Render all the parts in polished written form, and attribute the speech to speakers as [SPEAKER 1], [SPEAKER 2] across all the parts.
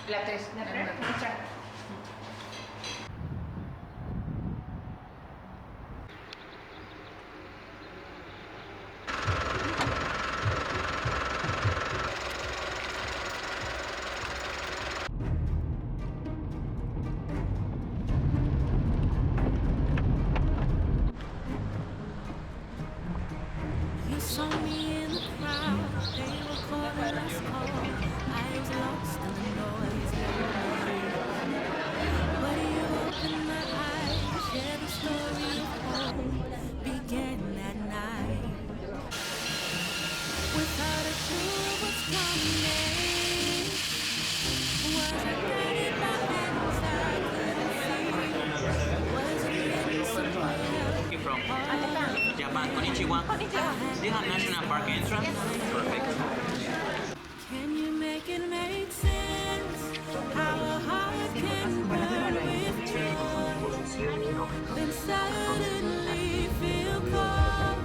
[SPEAKER 1] La 3, la primera.
[SPEAKER 2] You saw me in the crowd, they were calling us home. I was lost in the noise. But you opened my eyes, share the story of home began that night. Without a clue what's coming, was I guided by hands I couldn't see? Was it written somewhere?
[SPEAKER 3] You from Japan, konnichiwa. Do you have national park entrance? Perfect.
[SPEAKER 2] Can you make it make sense? How a heart can burn with joy, then suddenly feel cold.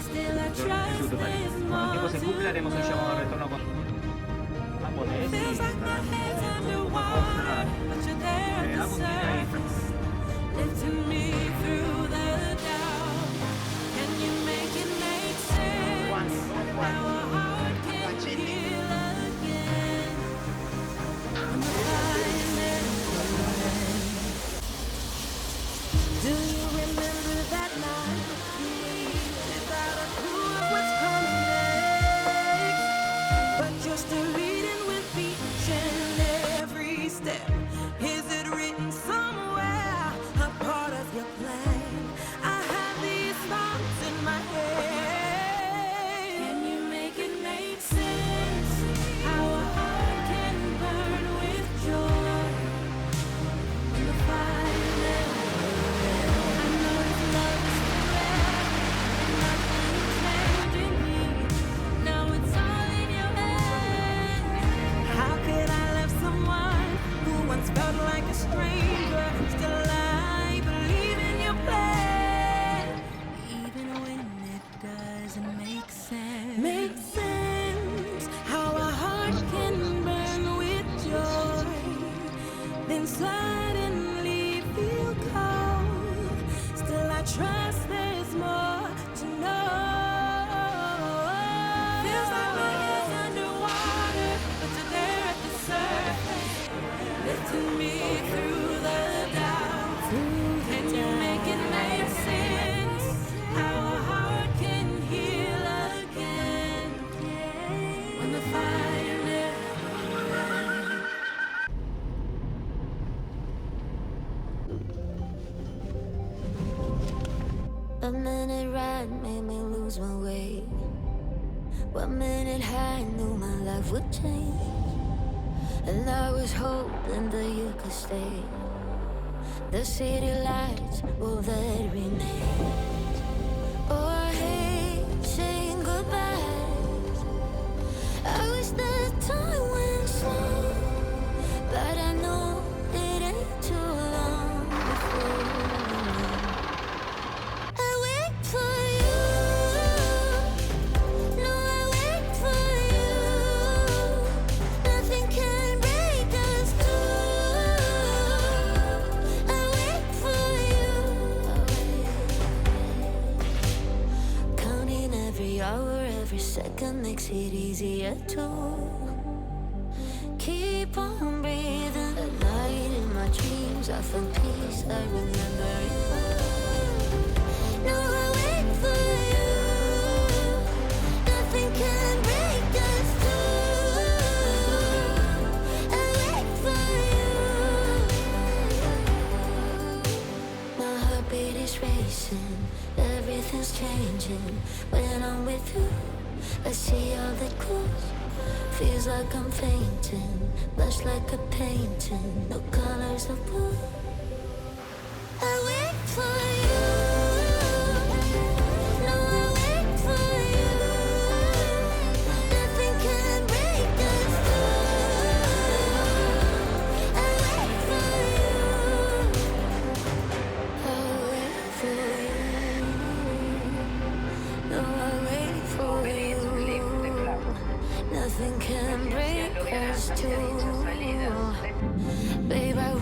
[SPEAKER 2] Still I trust there's more to know. Feels like my head's underwater, but you're there at the surface, lifting me through the doubt. Can you make it make sense? How a heart can heal again when the fire never ends. Do you remember that night? Without a clue of what's coming next, but you're still leading with each and every step. Is it written somewhere, a part of your plan? I have these thoughts in my head. Can you make it make sense? How a heart can burn with joy when the fire never ends. I know this love is forever, and nothing's changing me. Now it's all in your hands. How could I love someone who once felt like a stranger? Still I believe in your plan, even when it doesn't make sense. Make sense. How a heart can burn with joy, then suddenly feel cold. Still I trust there's more to know. Feels like my head's underwater, but you're there at the surface, lifting me through the doubt. Can you make it make sense? How a heart can heal again when the fire never ends. A minute ride made me lose my way. 1 minute high, knew my life would change, and I was hoping that you could stay. The city lights, will that remain? Oh, I hate saying goodbye. I wish that time went slow, but I know it ain't too long before I wait for you. No, I wait for you. Nothing can break us two. I wait for you. Counting every hour, every second makes it easier to keep on breathing. At night in my dreams, I find peace. I remember it all. No, I wait for you. Nothing can break us two. I wait for you. My heartbeat is racing, everything's changing when I'm with you. I see all the clues, feels like I'm fainting, blush like a painting, no colors of blue. I wait for you. No, I wait for you. Nothing can break us two. I wait for you. I wait for you. No, I wait for you. Nothing can break us two. Babe, I